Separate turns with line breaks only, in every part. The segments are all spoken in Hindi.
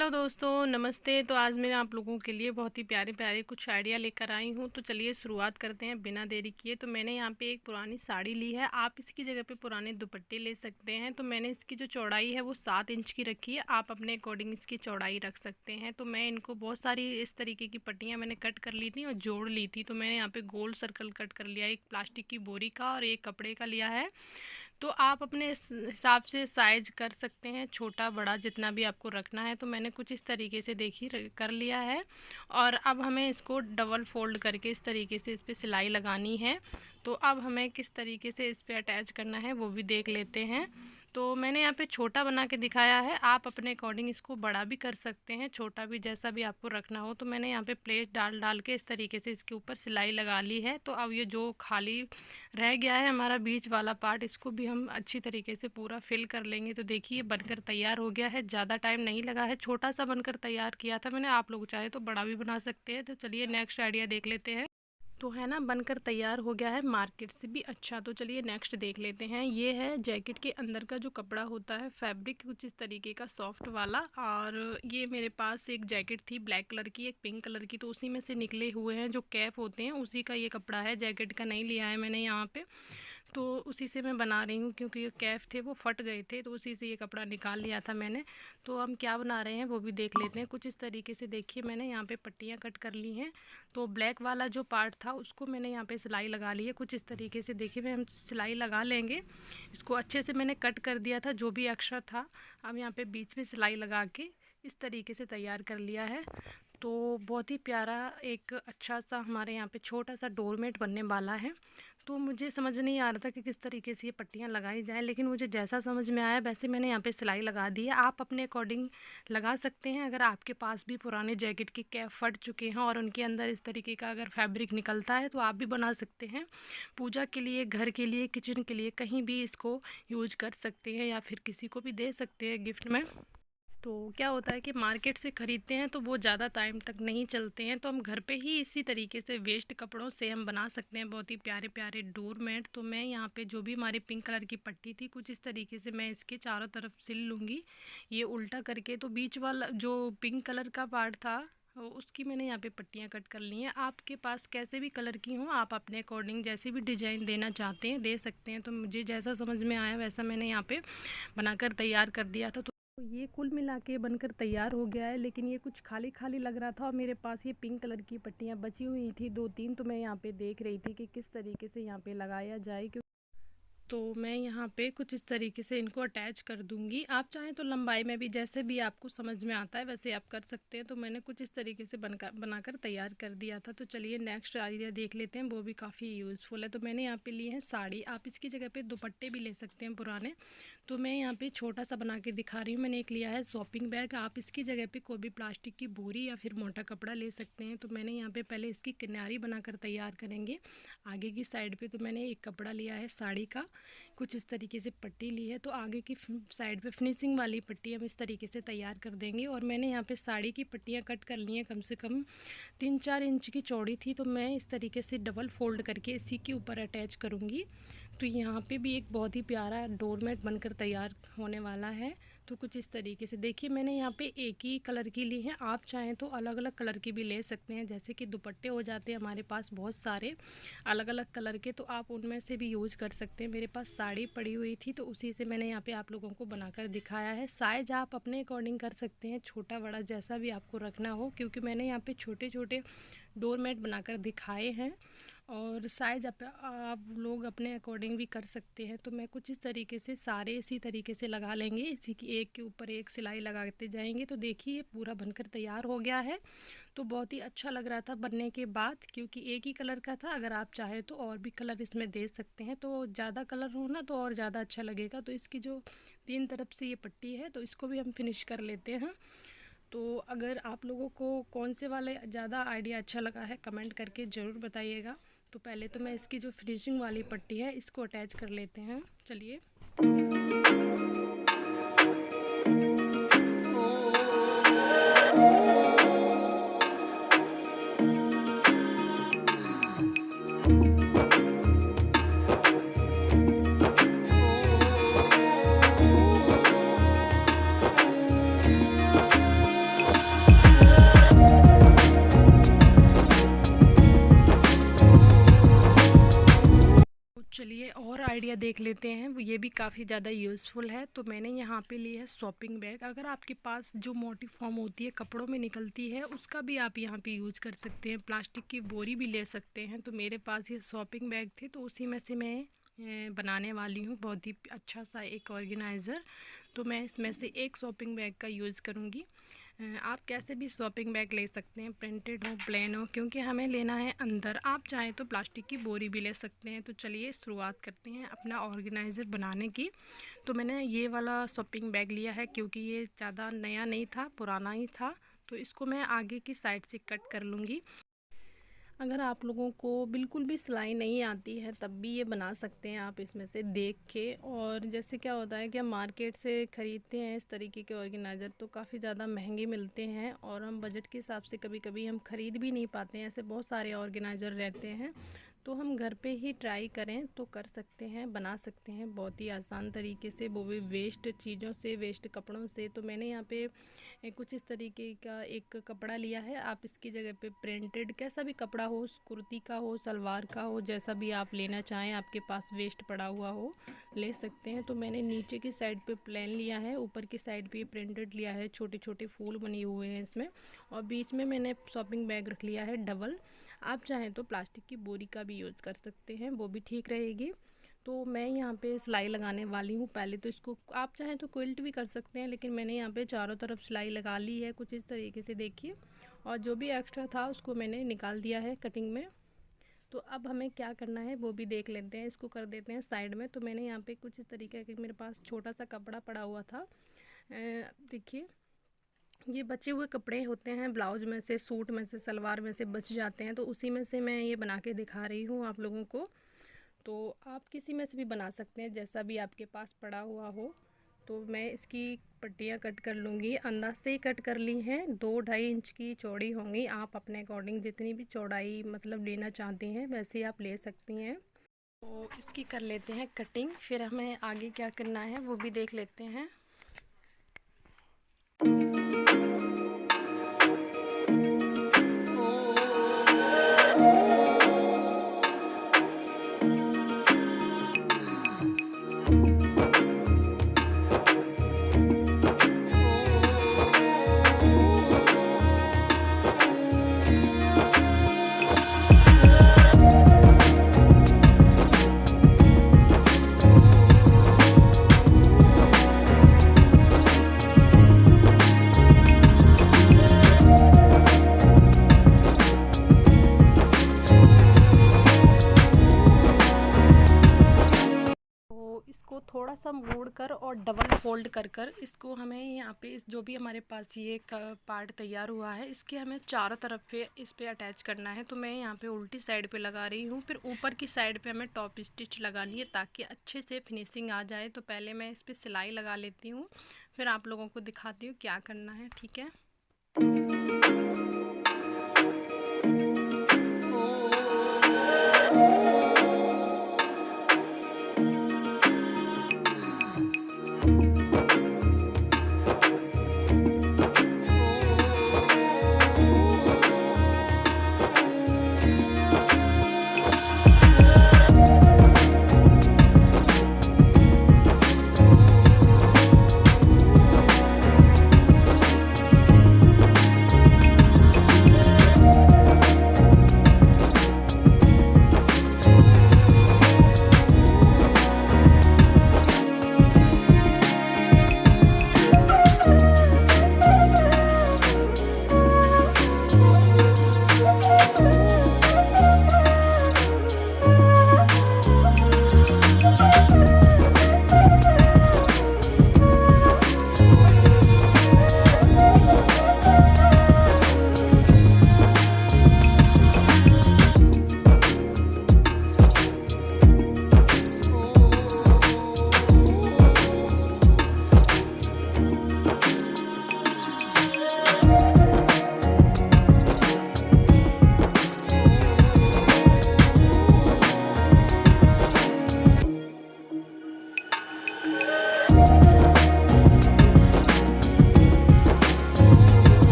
हेलो दोस्तों, नमस्ते। तो आज मैं आप लोगों के लिए बहुत ही प्यारे प्यारे कुछ आइडिया लेकर आई हूँ। तो चलिए शुरुआत करते हैं बिना देरी किए। तो मैंने यहाँ पे एक पुरानी साड़ी ली है, आप इसकी जगह पे पुराने दुपट्टे ले सकते हैं। तो मैंने इसकी जो चौड़ाई है वो 7 इंच की रखी है, आप अपने अकॉर्डिंग इसकी चौड़ाई रख सकते हैं। तो मैं इनको बहुत सारी इस तरीके की पट्टियाँ मैंने कट कर ली थी और जोड़ ली थी। तो मैंने यहाँ पर गोल सर्कल कट कर लिया, एक प्लास्टिक की बोरी का और एक कपड़े का लिया है। तो आप अपने हिसाब से साइज कर सकते हैं, छोटा बड़ा जितना भी आपको रखना है। तो मैंने कुछ इस तरीके से देखिए कर लिया है। और अब हमें इसको डबल फोल्ड करके इस तरीके से इस पर सिलाई लगानी है। तो अब हमें किस तरीके से इस पर अटैच करना है वो भी देख लेते हैं। तो मैंने यहाँ पे छोटा बना के दिखाया है, आप अपने अकॉर्डिंग इसको बड़ा भी कर सकते हैं, छोटा भी, जैसा भी आपको रखना हो। तो मैंने यहाँ पे प्लेट डाल डाल के इस तरीके से इसके ऊपर सिलाई लगा ली है। तो अब ये जो खाली रह गया है हमारा बीच वाला पार्ट, इसको भी हम अच्छी तरीके से पूरा फिल कर लेंगे। तो देखिए बनकर तैयार हो गया है, ज़्यादा टाइम नहीं लगा है, छोटा सा बनकर तैयार किया था मैंने। आप लोग चाहे तो बड़ा भी बना सकते हैं। तो चलिए नेक्स्ट आइडिया देख लेते हैं। तो है ना, बनकर तैयार हो गया है, मार्केट से भी अच्छा। तो चलिए नेक्स्ट देख लेते हैं। ये है जैकेट के अंदर का जो कपड़ा होता है, फैब्रिक कुछ इस तरीके का सॉफ्ट वाला। और ये मेरे पास एक जैकेट थी ब्लैक कलर की, एक पिंक कलर की, तो उसी में से निकले हुए हैं जो कैप होते हैं, उसी का ये कपड़ा है। जैकेट का नहीं लिया है मैंने यहाँ पे, तो उसी से मैं बना रही हूँ, क्योंकि ये कैफ थे वो फट गए थे, तो उसी से ये कपड़ा निकाल लिया था मैंने। तो हम क्या बना रहे हैं वो भी देख लेते हैं। कुछ इस तरीके से देखिए मैंने यहाँ पे पट्टियाँ कट कर ली हैं। तो ब्लैक वाला जो पार्ट था उसको मैंने यहाँ पे सिलाई लगा ली है। कुछ इस तरीके से देखिए मैं हम सिलाई लगा लेंगे। इसको अच्छे से मैंने कट कर दिया था जो भी एक्स्ट्रा था। अब यहाँ पे बीच में सिलाई लगा के इस तरीके से तैयार कर लिया है। तो बहुत ही प्यारा एक अच्छा सा हमारे यहाँ पे छोटा सा डोरमेट बनने वाला है। तो मुझे समझ नहीं आ रहा था कि किस तरीके से ये पट्टियाँ लगाई जाएँ, लेकिन मुझे जैसा समझ में आया वैसे मैंने यहाँ पे सिलाई लगा दी है। आप अपने अकॉर्डिंग लगा सकते हैं। अगर आपके पास भी पुराने जैकेट के कैप फट चुके हैं और उनके अंदर इस तरीके का अगर फैब्रिक निकलता है तो आप भी बना सकते हैं। पूजा के लिए, घर के लिए, किचन के लिए, कहीं भी इसको यूज कर सकते हैं या फिर किसी को भी दे सकते हैं गिफ्ट में। तो क्या होता है कि मार्केट से ख़रीदते हैं तो वो ज़्यादा टाइम तक नहीं चलते हैं, तो हम घर पे ही इसी तरीके से वेस्ट कपड़ों से हम बना सकते हैं बहुत ही प्यारे प्यारे डोरमेट। तो मैं यहाँ पे जो भी हमारी पिंक कलर की पट्टी थी, कुछ इस तरीके से मैं इसके चारों तरफ सिल लूँगी, ये उल्टा करके। तो बीच वाला जो पिंक कलर का पार्ट था उसकी मैंने यहाँ पे पट्टियाँ कट कर ली हैं। आपके पास कैसे भी कलर की हों, आप अपने अकॉर्डिंग जैसे भी डिज़ाइन देना चाहते हैं दे सकते हैं। तो मुझे जैसा समझ में आया वैसा मैंने यहाँ पे बनाकर तैयार कर दिया था। तो ये कुल मिला के बनकर तैयार हो गया है, लेकिन ये कुछ खाली खाली लग रहा था और मेरे पास ये पिंक कलर की पट्टियाँ बची हुई थी 2-3। तो मैं यहाँ पे देख रही थी कि किस तरीके से यहाँ पे लगाया जाए। तो मैं यहाँ पे कुछ इस तरीके से इनको अटैच कर दूंगी। आप चाहें तो लंबाई में भी, जैसे भी आपको समझ में आता है वैसे आप कर सकते हैं। तो मैंने कुछ इस तरीके से बनाकर तैयार कर दिया था। तो चलिए नेक्स्ट आइडिया देख लेते हैं, वो भी काफ़ी यूज़फुल है। तो मैंने यहाँ पे लिए हैं साड़ी, आप इसकी जगह पे दुपट्टे भी ले सकते हैं पुराने। तो मैं यहाँ पे छोटा सा बना के दिखा रही हूँ। मैंने एक लिया है शॉपिंग बैग, आप इसकी जगह पे कोई भी प्लास्टिक की बोरी या फिर मोटा कपड़ा ले सकते हैं। तो मैंने यहाँ पे पहले इसकी किनारी बनाकर तैयार करेंगे। आगे की साइड पे तो मैंने एक कपड़ा लिया है साड़ी का, कुछ इस तरीके से पट्टी ली है। तो आगे की साइड पे फिनिशिंग वाली पट्टी हम इस तरीके से तैयार कर देंगे। और मैंने यहाँ पे साड़ी की पट्टियाँ कट कर ली हैं, कम से कम 3-4 इंच की चौड़ी थी। तो मैं इस तरीके से डबल फोल्ड करके इसी के ऊपर अटैच करूँगी। तो यहाँ पे भी एक बहुत ही प्यारा डोरमेट बनकर तैयार होने वाला है। तो कुछ इस तरीके से देखिए मैंने यहाँ पे एक ही कलर की ली है, आप चाहें तो अलग अलग कलर की भी ले सकते हैं। जैसे कि दुपट्टे हो जाते हैं हमारे पास बहुत सारे अलग अलग कलर के, तो आप उनमें से भी यूज़ कर सकते हैं। मेरे पास साड़ी पड़ी हुई थी तो उसी से मैंने यहाँ पे आप लोगों को बनाकर दिखाया है। साइज आप अपने अकॉर्डिंग कर सकते हैं, छोटा बड़ा जैसा भी आपको रखना हो, क्योंकि मैंने यहाँ पे छोटे छोटे डोरमेट बनाकर दिखाए हैं। और साइज आप लोग अपने अकॉर्डिंग भी कर सकते हैं। तो मैं कुछ इस तरीके से सारे इसी तरीके से लगा लेंगे, इसी की एक के ऊपर एक सिलाई लगाते जाएंगे। तो देखिए ये पूरा बनकर तैयार हो गया है। तो बहुत ही अच्छा लग रहा था बनने के बाद, क्योंकि एक ही कलर का था। अगर आप चाहे तो और भी कलर इसमें दे सकते हैं, तो ज़्यादा कलर हो ना तो और ज़्यादा अच्छा लगेगा। तो इसकी जो 3 तरफ से ये पट्टी है तो इसको भी हम फिनिश कर लेते हैं। तो अगर आप लोगों को कौन से वाले ज़्यादा आइडिया अच्छा लगा है कमेंट करके ज़रूर बताइएगा। तो पहले तो मैं इसकी जो फिनिशिंग वाली पट्टी है इसको अटैच कर लेते हैं। चलिए आइडिया देख लेते हैं, वो ये भी काफ़ी ज़्यादा यूज़फुल है। तो मैंने यहाँ पे ली है शॉपिंग बैग। अगर आपके पास जो मोटी फॉर्म होती है, कपड़ों में निकलती है, उसका भी आप यहाँ पे यूज़ कर सकते हैं। प्लास्टिक की बोरी भी ले सकते हैं। तो मेरे पास ये शॉपिंग बैग थे, तो उसी में से मैं बनाने वाली हूँ बहुत ही अच्छा सा एक ऑर्गेनाइज़र। तो मैं इसमें से एक शॉपिंग बैग का यूज़ करूँगी। आप कैसे भी शॉपिंग बैग ले सकते हैं, प्रिंटेड हो प्लेन हो, क्योंकि हमें लेना है अंदर। आप चाहें तो प्लास्टिक की बोरी भी ले सकते हैं। तो चलिए शुरुआत करते हैं अपना ऑर्गेनाइज़र बनाने की। तो मैंने ये वाला शॉपिंग बैग लिया है क्योंकि ये ज़्यादा नया नहीं था, पुराना ही था। तो इसको मैं आगे की साइड से कट कर लूँगी। अगर आप लोगों को बिल्कुल भी सिलाई नहीं आती है तब भी ये बना सकते हैं आप इसमें से देख के। और जैसे क्या होता है कि हम मार्केट से ख़रीदते हैं इस तरीके के ऑर्गेनाइज़र, तो काफ़ी ज़्यादा महंगे मिलते हैं और हम बजट के हिसाब से कभी कभी हम ख़रीद भी नहीं पाते हैं। ऐसे बहुत सारे ऑर्गेनाइज़र रहते हैं। तो हम घर पे ही ट्राई करें तो कर सकते हैं, बना सकते हैं बहुत ही आसान तरीके से, वो भी वेस्ट चीज़ों से, वेस्ट कपड़ों से। तो मैंने यहाँ पे कुछ इस तरीके का एक कपड़ा लिया है। आप इसकी जगह पे प्रिंटेड कैसा भी कपड़ा हो, कुर्ती का हो, सलवार का हो, जैसा भी आप लेना चाहें, आपके पास वेस्ट पड़ा हुआ हो, ले सकते हैं। तो मैंने नीचे की साइड पे प्लेन लिया है, ऊपर की साइड पे प्रिंटेड लिया है। छोटे छोटे फूल बने हुए हैं इसमें, और बीच में मैंने शॉपिंग बैग रख लिया है डबल। आप चाहें तो प्लास्टिक की बोरी का भी यूज़ कर सकते हैं, वो भी ठीक रहेगी। तो मैं यहाँ पे सिलाई लगाने वाली हूँ। पहले तो इसको आप चाहें तो क्विल्ट भी कर सकते हैं, लेकिन मैंने यहाँ पे चारों तरफ सिलाई लगा ली है कुछ इस तरीके से, देखिए। और जो भी एक्स्ट्रा था उसको मैंने निकाल दिया है कटिंग में। तो अब हमें क्या करना है वो भी देख लेते हैं। इसको कर देते हैं साइड में। तो मैंने यहाँ पे कुछ इस तरीके का, मेरे पास छोटा सा कपड़ा पड़ा हुआ था, देखिए। ये बचे हुए कपड़े होते हैं ब्लाउज में से, सूट में से, सलवार में से बच जाते हैं, तो उसी में से मैं ये बना के दिखा रही हूँ आप लोगों को। तो आप किसी में से भी बना सकते हैं, जैसा भी आपके पास पड़ा हुआ हो। तो मैं इसकी पट्टियाँ कट कर लूँगी। अंदाज से ही कट कर ली हैं, 2-2.5 इंच की चौड़ी होंगी। आप अपने अकॉर्डिंग जितनी भी चौड़ाई मतलब लेना चाहती हैं वैसे ही आप ले सकती हैं। तो इसकी कर लेते हैं कटिंग, फिर हमें आगे क्या करना है वो भी देख लेते हैं। थोड़ा सा मोड़ कर और डबल फोल्ड कर कर इसको हमें यहाँ पे इस जो भी हमारे पास ये पार्ट तैयार हुआ है, इसके हमें चारों तरफ पे इस पे अटैच करना है। तो मैं यहाँ पे उल्टी साइड पे लगा रही हूँ, फिर ऊपर की साइड पे हमें टॉप स्टिच लगानी है ताकि अच्छे से फिनिशिंग आ जाए। तो पहले मैं इस पर सिलाई लगा लेती हूँ, फिर आप लोगों को दिखाती हूँ क्या करना है, ठीक है।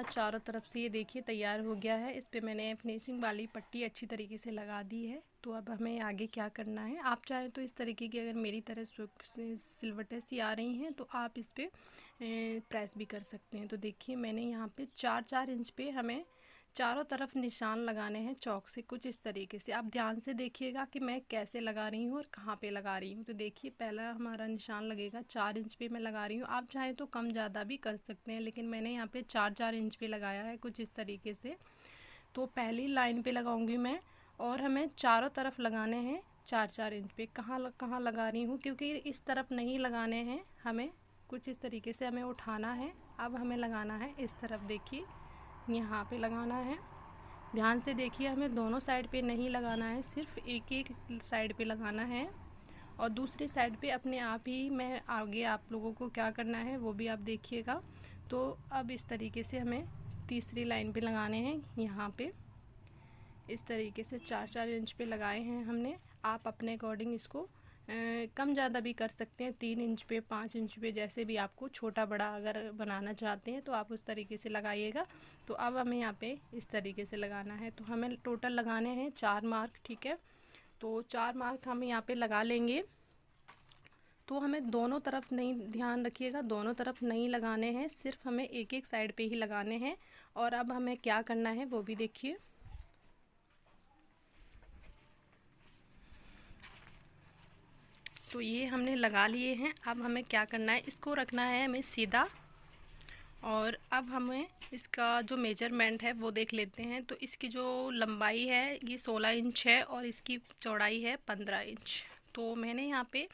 चारों तरफ से ये देखिए तैयार हो गया है। इस पे मैंने फिनिशिंग वाली पट्टी अच्छी तरीके से लगा दी है। तो अब हमें आगे क्या करना है, आप चाहें तो इस तरीके की, अगर मेरी तरह सिलवटें सी आ रही हैं तो आप इस पर प्रेस भी कर सकते हैं। तो देखिए मैंने यहाँ पे 4-4 इंच पे हमें चारों तरफ निशान लगाने हैं चौक से, कुछ इस तरीके से। आप ध्यान से देखिएगा कि मैं कैसे लगा रही हूँ और कहाँ पे लगा रही हूँ। तो देखिए पहला हमारा निशान लगेगा 4 इंच पे मैं लगा रही हूँ। आप चाहें तो कम ज़्यादा भी कर सकते हैं, लेकिन मैंने यहाँ पे 4-4 इंच पे लगाया है कुछ इस तरीके से। तो पहली लाइन पे लगाऊंगी मैं, और हमें चारों तरफ लगाने हैं 4-4 इंच पे। कहाँ लगा रही हूँ, क्योंकि इस तरफ नहीं लगाने हैं हमें, कुछ इस तरीके से हमें उठाना है। अब हमें लगाना है इस तरफ, देखिए यहाँ पे लगाना है। ध्यान से देखिए, हमें दोनों साइड पे नहीं लगाना है, सिर्फ एक एक साइड पे लगाना है। और दूसरी साइड पे अपने आप ही मैं आगे आप लोगों को क्या करना है वो भी आप देखिएगा। तो अब इस तरीके से हमें तीसरी लाइन पे लगाने हैं। यहाँ पे इस तरीके से 4-4 इंच पे लगाए हैं हमने। आप अपने अकॉर्डिंग इसको कम ज़्यादा भी कर सकते हैं, 3 इंच पे, 5 इंच पे, जैसे भी आपको छोटा बड़ा अगर बनाना चाहते हैं तो आप उस तरीके से लगाइएगा। तो अब हमें यहाँ पे इस तरीके से लगाना है। तो हमें टोटल लगाने हैं 4 मार्क, ठीक है। तो 4 मार्क हम यहाँ पे लगा लेंगे। तो हमें दोनों तरफ नहीं, ध्यान रखिएगा, दोनों तरफ नहीं लगाने हैं, सिर्फ हमें एक एक साइड पे ही लगाने हैं। और अब हमें क्या करना है वो भी देखिए। तो ये हमने लगा लिए हैं। अब हमें क्या करना है, इसको रखना है हमें सीधा। और अब हमें इसका जो मेजरमेंट है वो देख लेते हैं। तो इसकी जो लंबाई है ये 16 इंच है और इसकी चौड़ाई है 15 इंच। तो मैंने यहाँ पे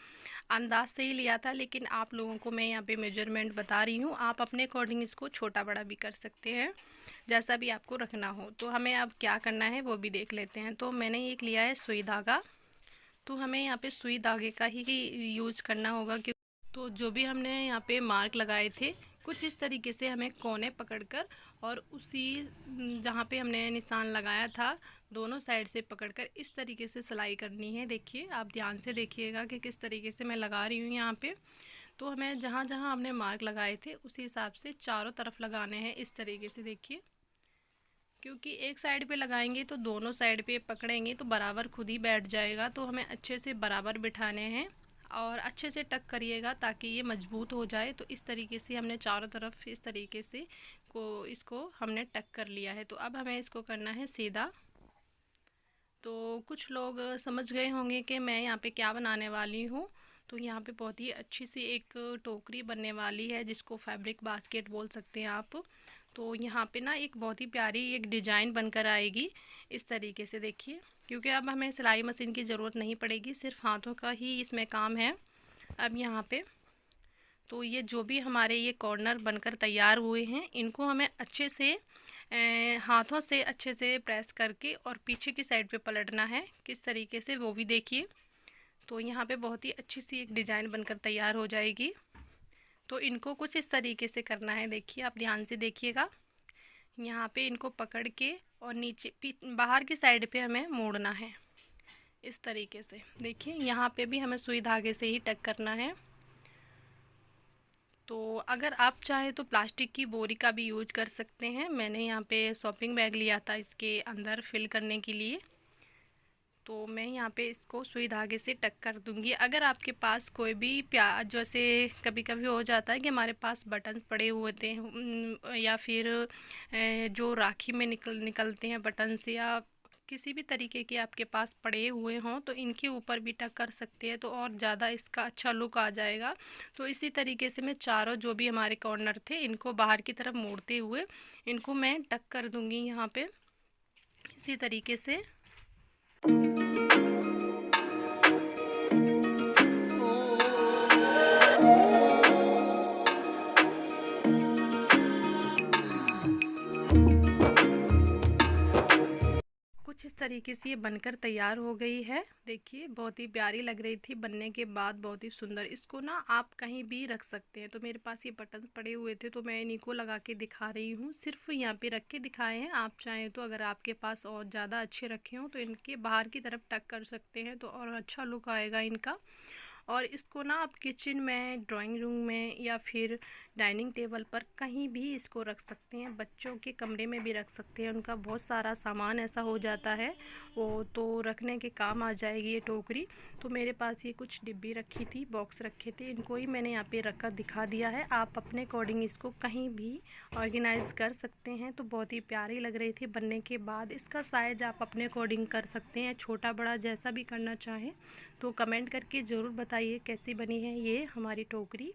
अंदाज से ही लिया था, लेकिन आप लोगों को मैं यहाँ पे मेजरमेंट बता रही हूँ। आप अपने अकॉर्डिंग इसको छोटा बड़ा भी कर सकते हैं, जैसा भी आपको रखना हो। तो हमें अब क्या करना है वो भी देख लेते हैं। तो मैंने एक लिया है सुई धागा। तो हमें यहाँ पे सुई धागे का ही यूज़ करना होगा। तो जो भी हमने यहाँ पे मार्क लगाए थे, कुछ इस तरीके से हमें कोने पकड़कर और उसी जहाँ पे हमने निशान लगाया था दोनों साइड से पकड़कर इस तरीके से सिलाई करनी है। देखिए आप ध्यान से देखिएगा कि किस तरीके से मैं लगा रही हूँ यहाँ पे। तो हमें जहाँ जहाँ हमने मार्क लगाए थे उसी हिसाब से चारों तरफ लगाने हैं इस तरीके से। देखिए, क्योंकि एक साइड पे लगाएंगे तो दोनों साइड पे पकड़ेंगे तो बराबर खुद ही बैठ जाएगा। तो हमें अच्छे से बराबर बिठाने हैं और अच्छे से टक करिएगा ताकि ये मजबूत हो जाए। तो इस तरीके से हमने चारों तरफ इस तरीके से इसको हमने टक कर लिया है। तो अब हमें इसको करना है सीधा। तो कुछ लोग समझ गए होंगे कि मैं यहाँ पे क्या बनाने वाली हूँ। तो यहाँ पे बहुत ही अच्छी सी एक टोकरी बनने वाली है, जिसको फैब्रिक बास्केट बोल सकते हैं आप। तो यहाँ पे ना एक बहुत ही प्यारी एक डिज़ाइन बनकर आएगी इस तरीके से। देखिए, क्योंकि अब हमें सिलाई मशीन की ज़रूरत नहीं पड़ेगी, सिर्फ हाथों का ही इसमें काम है अब यहाँ पे। तो ये जो भी हमारे ये कॉर्नर बनकर तैयार हुए हैं, इनको हमें अच्छे से हाथों से अच्छे से प्रेस करके और पीछे की साइड पे पलटना है किस तरीके से, वो भी देखिए। तो यहाँ पे बहुत ही अच्छी सी एक डिज़ाइन बनकर तैयार हो जाएगी। तो इनको कुछ इस तरीके से करना है। देखिए आप ध्यान से देखिएगा, यहाँ पे इनको पकड़ के और नीचे बाहर की साइड पे हमें मोड़ना है इस तरीके से। देखिए यहाँ पे भी हमें सुई धागे से ही टक करना है। तो अगर आप चाहें तो प्लास्टिक की बोरी का भी यूज कर सकते हैं। मैंने यहाँ पे शॉपिंग बैग लिया था इसके अंदर फिल करने के लिए। तो मैं यहाँ पे इसको सुई धागे से टक कर दूँगी। अगर आपके पास कोई भी जैसे कभी कभी हो जाता है कि हमारे पास बटन्स पड़े हुए होते हैं, या फिर जो राखी में निकलते हैं बटन्स, या किसी भी तरीके के आपके पास पड़े हुए हों, तो इनके ऊपर भी टक कर सकते हैं, तो और ज़्यादा इसका अच्छा लुक आ जाएगा। तो इसी तरीके से मैं चारों जो भी हमारे कॉर्नर थे इनको बाहर की तरफ मोड़ते हुए इनको मैं टक कर दूँगी यहाँ पे इसी तरीके से। कुछ इस तरीके से ये बनकर तैयार हो गई है। देखिए बहुत ही प्यारी लग रही थी बनने के बाद, बहुत ही सुंदर। इसको ना आप कहीं भी रख सकते हैं। तो मेरे पास ये बटन पड़े हुए थे तो मैं इन्हीं को लगा के दिखा रही हूँ, सिर्फ यहाँ पे रख के दिखाए हैं। आप चाहें तो अगर आपके पास और ज़्यादा अच्छे रखे हों तो इनके बाहर की तरफ टक कर सकते हैं, तो और अच्छा लुक आएगा इनका। और इसको ना आप किचन में, ड्राइंग रूम में, या फिर डाइनिंग टेबल पर कहीं भी इसको रख सकते हैं, बच्चों के कमरे में भी रख सकते हैं। उनका बहुत सारा सामान ऐसा हो जाता है वो तो रखने के काम आ जाएगी ये टोकरी। तो मेरे पास ये कुछ डिब्बी रखी थी, बॉक्स रखे थे, इनको ही मैंने यहाँ पे रखा दिखा दिया है। आप अपने अकॉर्डिंग इसको कहीं भी ऑर्गेनाइज़ कर सकते हैं। तो बहुत ही प्यारी लग रही थी बनने के बाद। इसका साइज़ आप अपने अकॉर्डिंग कर सकते हैं, छोटा बड़ा जैसा भी करना चाहें। तो कमेंट करके ज़रूर बताइए कैसी बनी है ये हमारी टोकरी।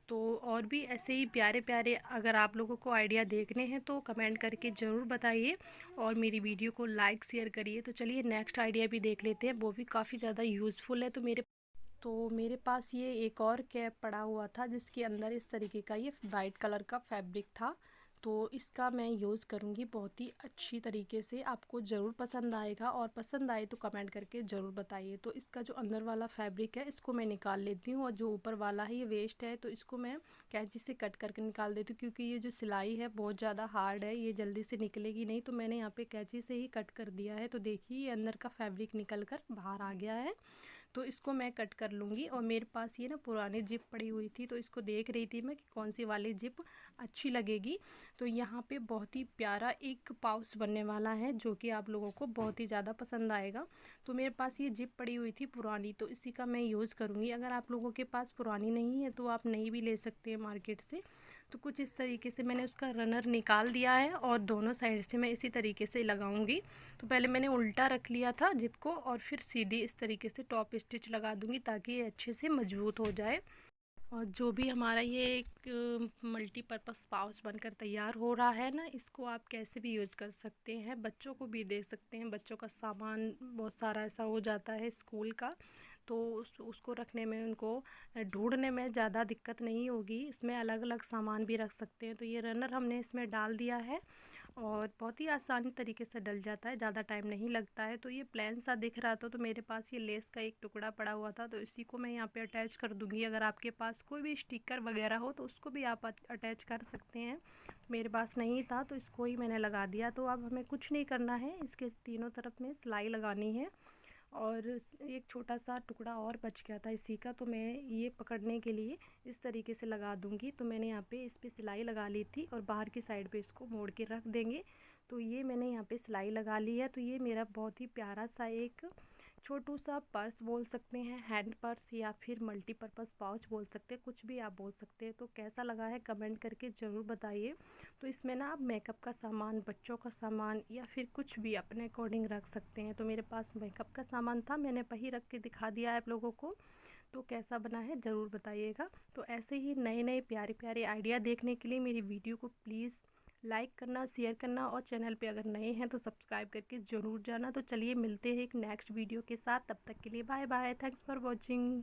तो और भी ऐसे ही प्यारे प्यारे अगर आप लोगों को आइडिया देखने हैं तो कमेंट करके ज़रूर बताइए और मेरी वीडियो को लाइक शेयर करिए। तो चलिए नेक्स्ट आइडिया भी देख लेते हैं, वो भी काफ़ी ज़्यादा यूज़फुल है। तो मेरे पास ये एक और कैप पड़ा हुआ था जिसके अंदर इस तरीके का ये वाइट कलर का फैब्रिक था। तो इसका मैं यूज़ करूँगी बहुत ही अच्छी तरीके से, आपको ज़रूर पसंद आएगा और पसंद आए तो कमेंट करके ज़रूर बताइए। तो इसका जो अंदर वाला फैब्रिक है इसको मैं निकाल लेती हूँ और जो ऊपर वाला है ये वेस्ट है तो इसको मैं कैंची से कट करके निकाल देती हूँ, क्योंकि ये जो सिलाई है बहुत ज़्यादा हार्ड है, ये जल्दी से निकलेगी नहीं। तो मैंने यहाँ पे कैंची से ही कट कर दिया है। तो देखिए ये अंदर का फैब्रिक निकल कर बाहर आ गया है। तो इसको मैं कट कर लूँगी। और मेरे पास ये ना पुरानी जिप पड़ी हुई थी तो इसको देख रही थी मैं कि कौन सी वाली जिप अच्छी लगेगी। तो यहाँ पे बहुत ही प्यारा एक पाउच बनने वाला है जो कि आप लोगों को बहुत ही ज़्यादा पसंद आएगा। तो मेरे पास ये जिप पड़ी हुई थी पुरानी, तो इसी का मैं यूज़ करूँगी। अगर आप लोगों के पास पुरानी नहीं है तो आप नई भी ले सकते हैं मार्केट से। तो कुछ इस तरीके से मैंने उसका रनर निकाल दिया है और दोनों साइड से मैं इसी तरीके से लगाऊंगी। तो पहले मैंने उल्टा रख लिया था जिप को और फिर सीधी इस तरीके से टॉप स्टिच लगा दूंगी ताकि ये अच्छे से मजबूत हो जाए। और जो भी हमारा ये एक मल्टीपर्पज़ पाउच बनकर तैयार हो रहा है ना, इसको आप कैसे भी यूज़ कर सकते हैं, बच्चों को भी दे सकते हैं। बच्चों का सामान बहुत सारा ऐसा हो जाता है स्कूल का, तो उसको रखने में उनको ढूंढने में ज़्यादा दिक्कत नहीं होगी। इसमें अलग अलग सामान भी रख सकते हैं। तो ये रनर हमने इसमें डाल दिया है और बहुत ही आसानी तरीके से डल जाता है, ज़्यादा टाइम नहीं लगता है। तो ये प्लेन सा दिख रहा था तो मेरे पास ये लेस का एक टुकड़ा पड़ा हुआ था, तो इसी को मैं यहाँ पे अटैच कर दूँगी। अगर आपके पास कोई भी स्टिकर वगैरह हो तो उसको भी आप अटैच कर सकते हैं। मेरे पास नहीं था तो इसको ही मैंने लगा दिया। तो अब हमें कुछ नहीं करना है, इसके तीनों तरफ में सिलाई लगानी है। और एक छोटा सा टुकड़ा और बच गया था इसी का, तो मैं ये पकड़ने के लिए इस तरीके से लगा दूंगी। तो मैंने यहाँ पे इस पे सिलाई लगा ली थी और बाहर की साइड पे इसको मोड़ के रख देंगे। तो ये मैंने यहाँ पे सिलाई लगा ली है। तो ये मेरा बहुत ही प्यारा सा एक छोटू सा पर्स बोल सकते हैं, हैंड पर्स या फिर मल्टीपर्पज़ पाउच बोल सकते हैं, कुछ भी आप बोल सकते हैं। तो कैसा लगा है कमेंट करके ज़रूर बताइए। तो इसमें ना आप मेकअप का सामान, बच्चों का सामान या फिर कुछ भी अपने अकॉर्डिंग रख सकते हैं। तो मेरे पास मेकअप का सामान था, मैंने वही रख के दिखा दिया है आप लोगों को। तो कैसा बना है ज़रूर बताइएगा। तो ऐसे ही नए नए प्यारे प्यारे आइडिया देखने के लिए मेरी वीडियो को प्लीज़ लाइक करना, शेयर करना और चैनल पे अगर नए हैं तो सब्सक्राइब करके ज़रूर जाना। तो चलिए मिलते हैं एक नेक्स्ट वीडियो के साथ, तब तक के लिए bye bye, thanks for watching.